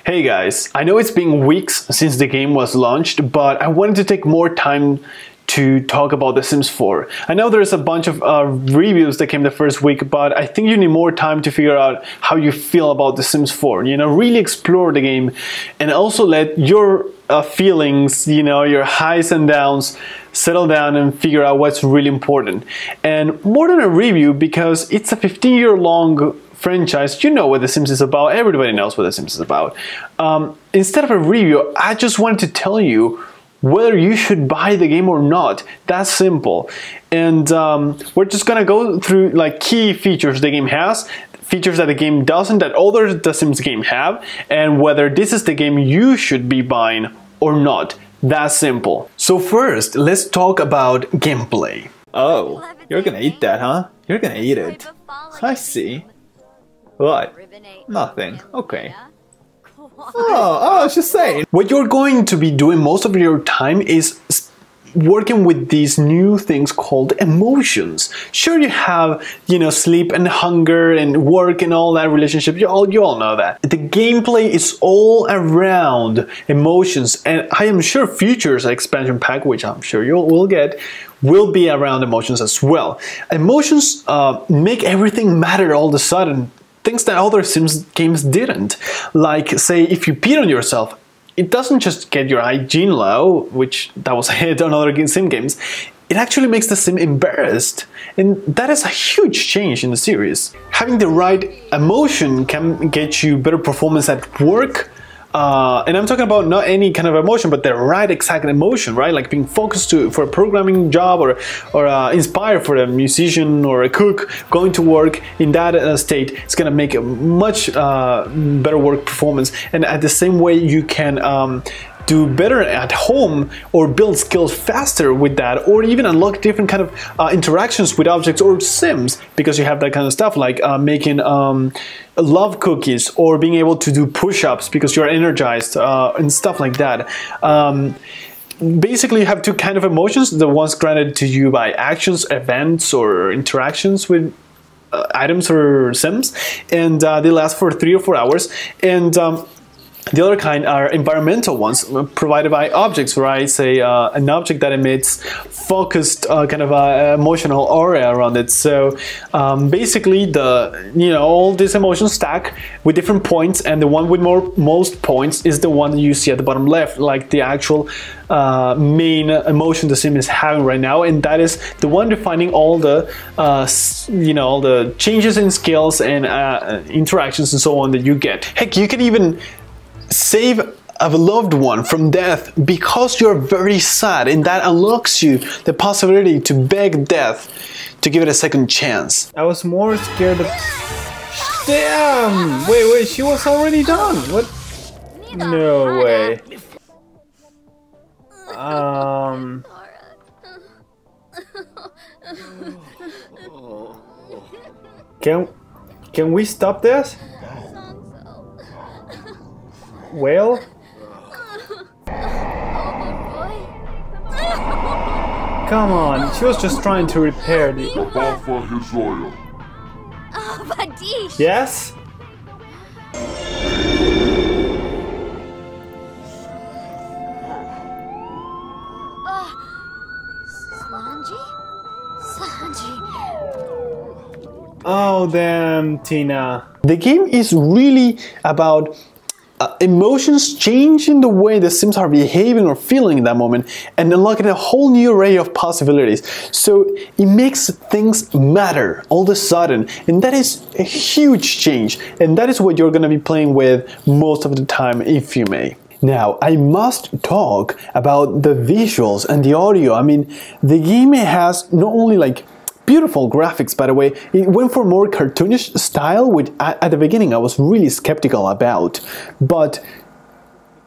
Hey guys, I know it's been weeks since the game was launched, but I wanted to take more time to talk about The Sims 4. I know there's a bunch of reviews that came the first week, but I think you need more time to figure out how you feel about The Sims 4. You know, really explore the game and also let your feelings, you know, your highs and downs settle down and figure out what's really important. And more than a review, because it's a 15-year-long franchise, you know what The Sims is about, everybody knows what The Sims is about. Instead of a review, I just wanted to tell you whether you should buy the game or not. That's simple. And we're just gonna go through like key features the game has, features that the game doesn't, that other The Sims game have, and whether this is the game you should be buying or not. That's simple. So first, let's talk about gameplay. Oh, you're gonna eat that, huh? You're gonna eat it. I see. What? Nothing. Okay. Oh, I was just saying. What you're going to be doing most of your time is working with these new things called emotions. Sure, you have, you know, sleep and hunger and work and all that relationship. You all know that. The gameplay is all around emotions, and I am sure futures expansion pack, which I'm sure you will get, will be around emotions as well. Emotions make everything matter all of a sudden. Things that other Sims games didn't. Like, say, if you peed on yourself, it doesn't just get your hygiene low, which that was a hit on other Sim games. It actually makes the Sim embarrassed. And that is a huge change in the series. Having the right emotion can get you better performance at work. And I'm talking about not any kind of emotion, but the right exact emotion, right? Like being focused for a programming job or inspired for a musician or a cook, going to work in that state, it's gonna make a much better work performance. And at the same way, you can do better at home or build skills faster with that, or even unlock different kind of interactions with objects or Sims, because you have that kind of stuff like making love cookies or being able to do push-ups because you're energized and stuff like that. Basically, you have two kind of emotions: the ones granted to you by actions, events, or interactions with items or Sims, and they last for 3 or 4 hours. And the other kind are environmental ones provided by objects, right? Say an object that emits focused kind of emotional aura around it. So basically, all these emotions stack with different points, and the one with most points is the one that you see at the bottom left, like the actual main emotion the Sim is having right now, and that is the one defining all the all the changes in skills and interactions and so on that you get. Heck, you can even save a loved one from death because you're very sad, and that unlocks you the possibility to beg death to give it a second chance. I was more scared of... Damn! Wait, she was already done! What? No way. Can we stop this? Well? Come on, she was just trying to repair the... Yes? Oh damn, Tina. The game is really about emotions changing the way the Sims are behaving or feeling in that moment and unlocking a whole new array of possibilities. So it makes things matter all of a sudden, and that is a huge change, and that is what you're going to be playing with most of the time, if you may. Now, I must talk about the visuals and the audio. I mean, the game has not only like beautiful graphics, by the way, it went for more cartoonish style, which at the beginning I was really skeptical about. But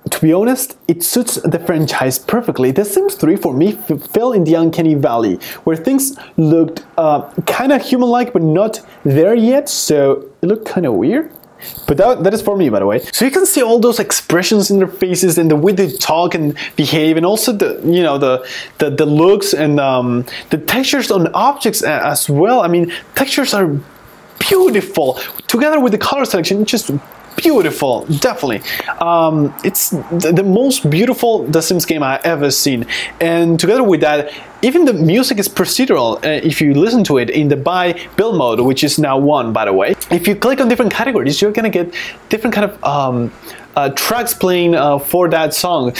to be honest, it suits the franchise perfectly. The Sims 3 for me fell in the uncanny valley, where things looked kind of human-like but not there yet, so it looked kind of weird. But that is for me, by the way. So you can see all those expressions in their faces and the way they talk and behave, and also the looks and the textures on objects as well. I mean, textures are beautiful. Together with the color selection, it's just beautiful, definitely. It's the most beautiful The Sims game I ever seen, and together with that, even the music is procedural. If you listen to it in the buy build mode, which is now 1, by the way, if you click on different categories, you're gonna get different kind of tracks playing for that song.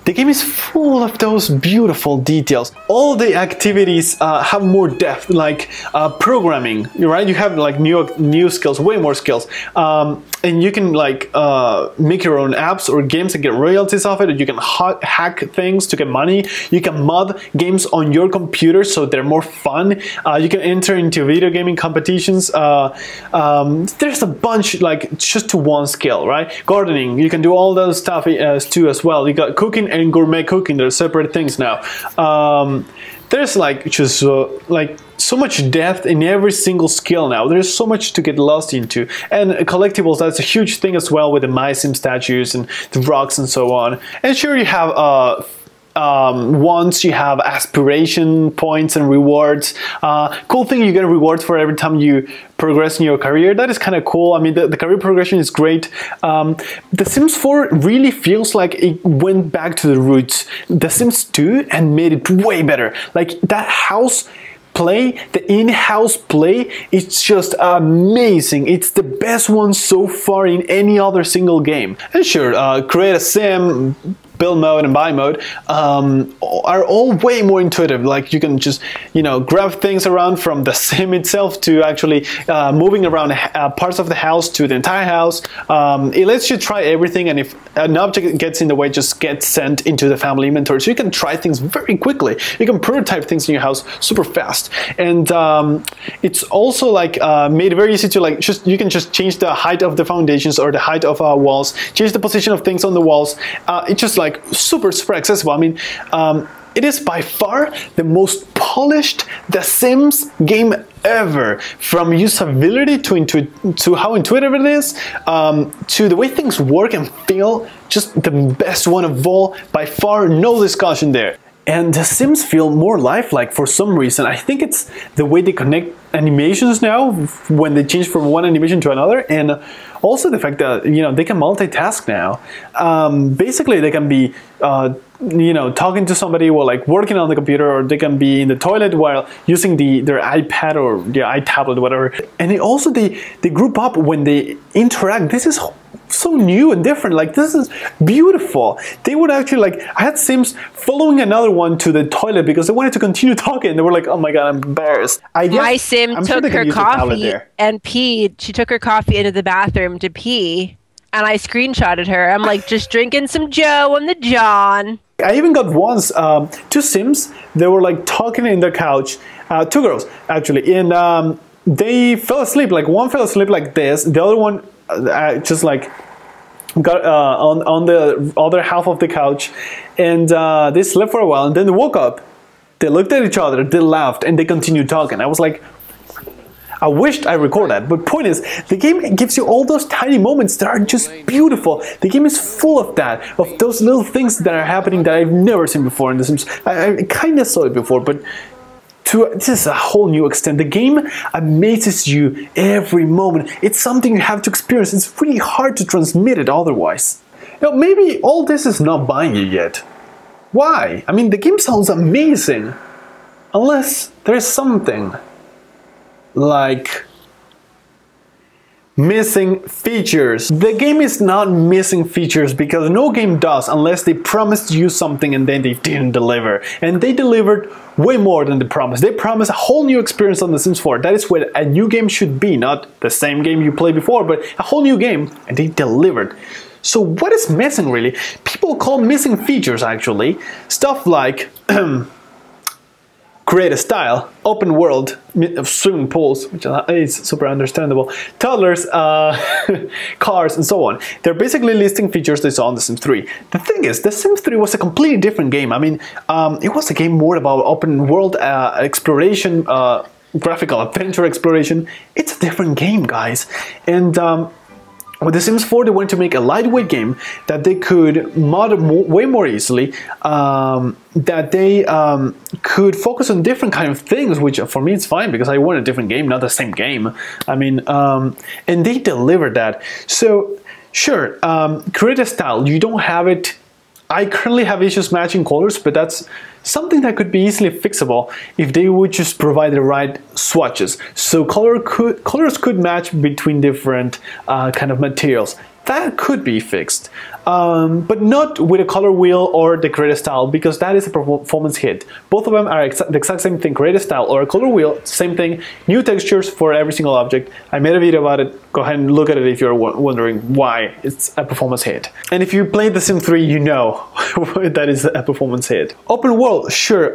The game is full of those beautiful details. All the activities have more depth, like programming, right? You have like new skills, way more skills. And you can like make your own apps or games and get royalties off it. You can hack things to get money. You can mod games on your computer so they're more fun. You can enter into video gaming competitions. There's a bunch, like just to one skill, right? Gardening, you can do all those stuff too as well. You got cooking and gourmet cooking. They're separate things now. There's like just like so much depth in every single skill now. There's so much to get lost into. And collectibles, that's a huge thing as well, with the My Sim statues and the rocks and so on. And sure, you have once you have aspiration points and rewards. Cool thing, you get rewards for every time you progress in your career. That is kind of cool. I mean, the career progression is great. The Sims 4 really feels like it went back to the roots, The Sims 2, and made it way better. Like that house play, the in-house play, it's just amazing. It's the best one so far in any other single game. And sure, create a sim, build mode and buy mode are all way more intuitive. Like you can just, you know, grab things around from the sim itself to actually moving around parts of the house to the entire house. It lets you try everything, and if an object gets in the way, just gets sent into the family inventory. So you can try things very quickly. You can prototype things in your house super fast. And it's also like made very easy to like you can just change the height of the foundations or the height of walls, change the position of things on the walls. It's just like super accessible. I mean, it is by far the most polished The Sims game ever, from usability to how intuitive it is, to the way things work and feel. Just the best one of all, by far, no discussion there. And The Sims feel more lifelike for some reason. I think it's the way they connect animations now when they change from one animation to another, and also the fact that, you know, they can multitask now. Basically, they can be you know, talking to somebody while like working on the computer, or they can be in the toilet while using their iPad or their iTablet, whatever. And they group up when they interact. This is so new and different. Like, this is beautiful. They would actually, like, I had Sims following another one to the toilet because they wanted to continue talking. They were like, oh my god, I'm embarrassed. My Sim took her coffee and peed. She took her coffee into the bathroom to pee, and I screenshotted her. I'm like, just drinking some Joe on the John. I even got once two Sims. They were like talking in the couch, two girls actually, and they fell asleep. Like, one fell asleep like this, the other one just like got on the other half of the couch, and they slept for a while, and then they woke up. They looked at each other, they laughed, and they continued talking. I was like, I wished I recorded that, but point is, the game gives you all those tiny moments that are just beautiful. The game is full of that, of those little things that are happening that I've never seen before in The Sims. I kind of saw it before, but this is a whole new extent. The game amazes you every moment. It's something you have to experience. It's really hard to transmit it otherwise. Now, maybe all this is not buying you yet. Why? I mean, the game sounds amazing, unless there's something like missing features. The game is not missing features because no game does, unless they promised you something and then they didn't deliver. And they delivered way more than they promised. They promised a whole new experience on The Sims 4. That is what a new game should be, not the same game you played before, but a whole new game, and they delivered. So what is missing really? People call missing features actually stuff like create a style, open world, swimming pools, which is super understandable, toddlers, cars, and so on. They're basically listing features they saw on The Sims 3. The thing is, The Sims 3 was a completely different game. I mean, it was a game more about open world exploration, graphical adventure exploration. It's a different game, guys. And with The Sims 4, they wanted to make a lightweight game that they could mod way more easily, that they could focus on different kind of things, which for me it's fine because I want a different game, not the same game. I mean, and they delivered that. So sure, create a style. You don't have it. I currently have issues matching colors, but that's something that could be easily fixable if they would just provide the right swatches. So colors could match between different kind of materials. That could be fixed, but not with a color wheel or the create a style, because that is a performance hit. Both of them are the exact same thing, create a style or a color wheel, same thing, new textures for every single object. I made a video about it. Go ahead and look at it if you're wondering why it's a performance hit. And if you played The Sims 3, you know that is a performance hit. Open world, sure,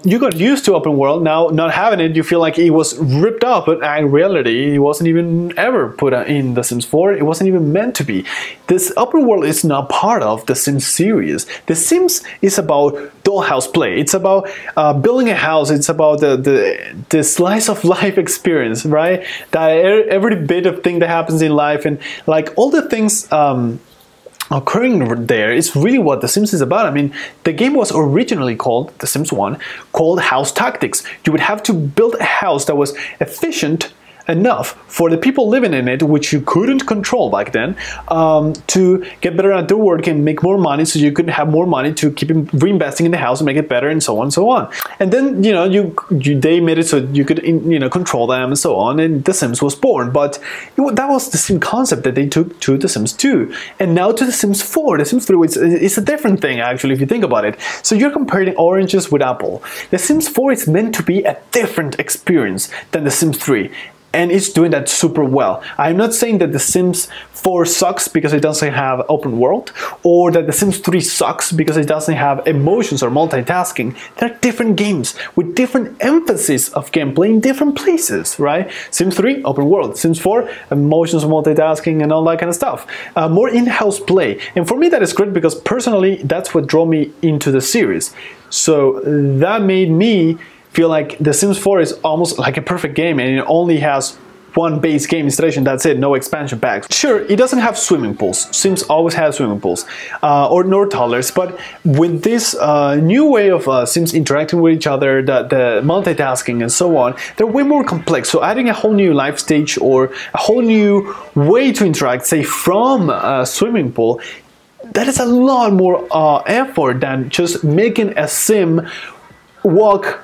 you got used to open world. Now not having it, you feel like it was ripped up, but in reality, it wasn't even ever put in The Sims 4. It wasn't even meant to be. This open world is not part of the Sims series. The Sims is about dollhouse play. It's about building a house. It's about the slice of life experience, right? That every bit of thing that happens in life, and like all the things occurring there is really what The Sims is about. I mean, the game was originally called, The Sims 1, called House Tactics. You would have to build a house that was efficient enough for the people living in it, which you couldn't control back then, to get better at their work and make more money, so you could have more money to keep reinvesting in the house and make it better, and so on and so on. And then, you know, they made it so you could, you know, control them and so on, and The Sims was born. But that was the same concept that they took to The Sims 2, and now to The Sims 4. The Sims 3 is a different thing, actually, if you think about it. So you're comparing oranges with apple. The Sims 4 is meant to be a different experience than The Sims 3. And it's doing that super well. I'm not saying that The Sims 4 sucks because it doesn't have open world, or that The Sims 3 sucks because it doesn't have emotions or multitasking. They're different games with different emphasis of gameplay in different places, right? Sims 3, open world. Sims 4, emotions, multitasking, and all that kind of stuff. More in-house play. And for me, that is great because personally, that's what drew me into the series. So that made me feel like The Sims 4 is almost like a perfect game, and it only has one base game installation, that's it, no expansion packs. Sure, it doesn't have swimming pools. Sims always has swimming pools, or nor toddlers, but with this new way of Sims interacting with each other, the multitasking and so on, they're way more complex. So adding a whole new life stage or a whole new way to interact, say from a swimming pool, that is a lot more effort than just making a Sim walk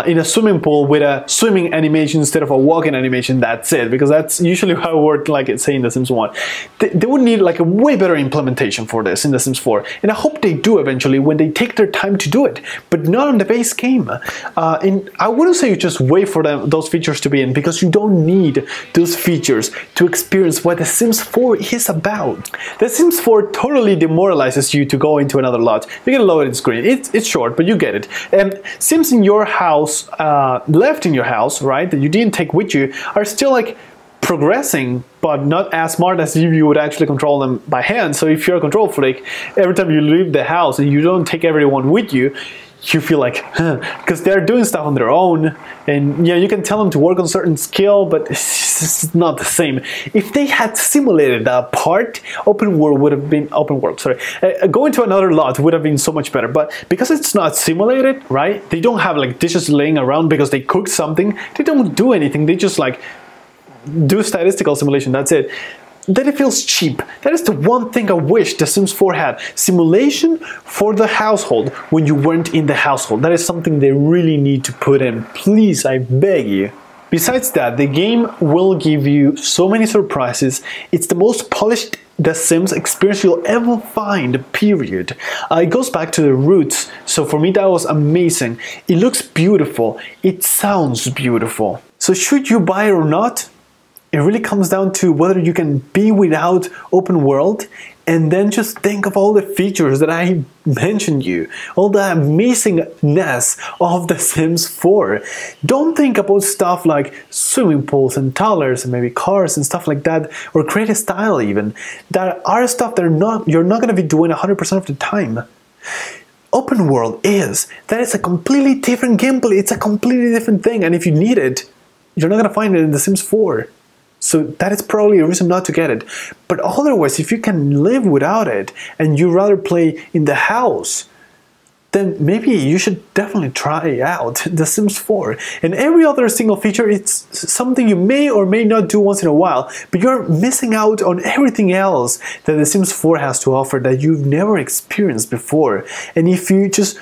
in a swimming pool with a swimming animation instead of a walking animation. That's it, because that's usually how it worked, like it's saying in The Sims 1. They would need like a way better implementation for this in The Sims 4, and I hope they do eventually when they take their time to do it, but not on the base game. And I wouldn't say you just wait for those features to be in, because you don't need those features to experience what The Sims 4 is about. The Sims 4 totally demoralizes you to go into another lot. You get a loaded screen. It's short, but you get it. And Sims in your house, left in your house, right, that you didn't take with you, are still like progressing, but not as smart as if you would actually control them by hand. So if you're a control freak, every time you leave the house and you don't take everyone with you, you feel like, because they're doing stuff on their own, and yeah, you can tell them to work on certain skill, but it's not the same. If they had simulated that part, open world would have been going to another lot would have been so much better. But because it's not simulated, right? They don't have like dishes laying around because they cooked something. They don't do anything. They just like do statistical simulation. That's it. Then it feels cheap. That is the one thing I wish The Sims 4 had. Simulation for the household when you weren't in the household. That is something they really need to put in. Please, I beg you. Besides that, the game will give you so many surprises. It's the most polished The Sims experience you'll ever find, period. It goes back to the roots, so for me that was amazing. It looks beautiful. It sounds beautiful. So should you buy it or not? It really comes down to whether you can be without open world, and then just think of all the features that I mentioned you, all the amazingness of The Sims 4. Don't think about stuff like swimming pools and toddlers and maybe cars and stuff like that, or create a style even. That are stuff that you're not going to be doing 100% of the time. Open world that is a completely different gameplay. It's a completely different thing, and if you need it, you're not going to find it in The Sims 4. So that is probably a reason not to get it. But otherwise, if you can live without it and you rather play in the house, then maybe you should definitely try out The Sims 4. And every other single feature, it's something you may or may not do once in a while, but you're missing out on everything else that The Sims 4 has to offer that you've never experienced before. And if you just,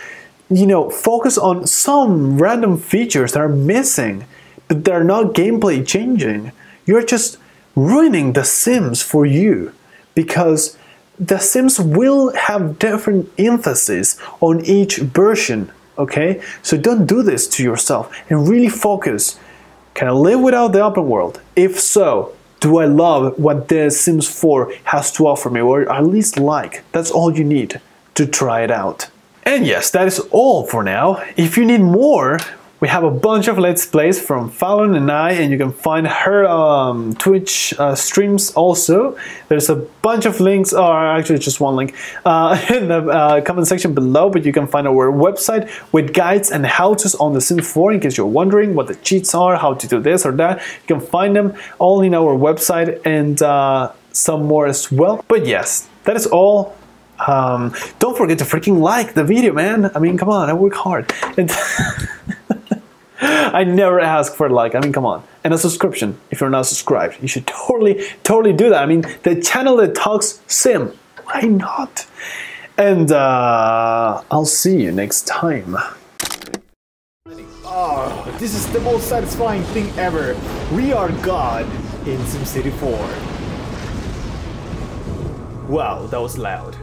focus on some random features that are missing, but they're not gameplay changing, you're just ruining The Sims for you, because The Sims will have different emphasis on each version, okay? So don't do this to yourself and really focus. Can I live without the open world? If so, do I love what The Sims 4 has to offer me, or at least like? That's all you need to try it out. And yes, that is all for now. If you need more, we have a bunch of Let's Plays from Fallon and I, and you can find her Twitch streams also. There's a bunch of links, or actually just one link, in the comment section below, but you can find our website with guides and how-tos on The Sims 4 in case you're wondering what the cheats are, how to do this or that. You can find them all in our website and some more as well. But yes, that is all. Don't forget to freaking like the video, man. I mean, come on, I work hard. And I never ask for a like. I mean, come on. And a subscription. If you're not subscribed, you should totally do that. I mean, the channel that talks sim. Why not? And I'll see you next time. Oh, this is the most satisfying thing ever. We are God in SimCity 4. Wow, that was loud.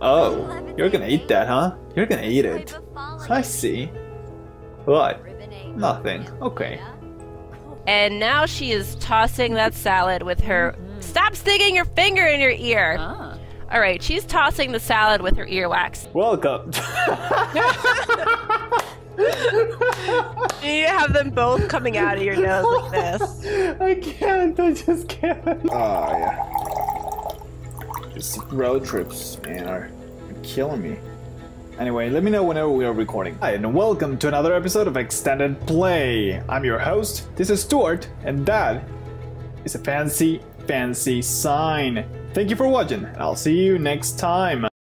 Oh, you're gonna eat that, huh? You're gonna eat it. I see. What? Nothing. Okay. And now she is tossing that salad with her... Stop sticking your finger in your ear! Alright, she's tossing the salad with her earwax. Welcome. You have them both coming out of your nose like this. I can't, I just can't. Oh, yeah. These road trips, man, are killing me. Anyway, let me know whenever we are recording. Hi, and welcome to another episode of Extended Play. I'm your host, this is Stuart, and that is a fancy sign. Thank you for watching, and I'll see you next time.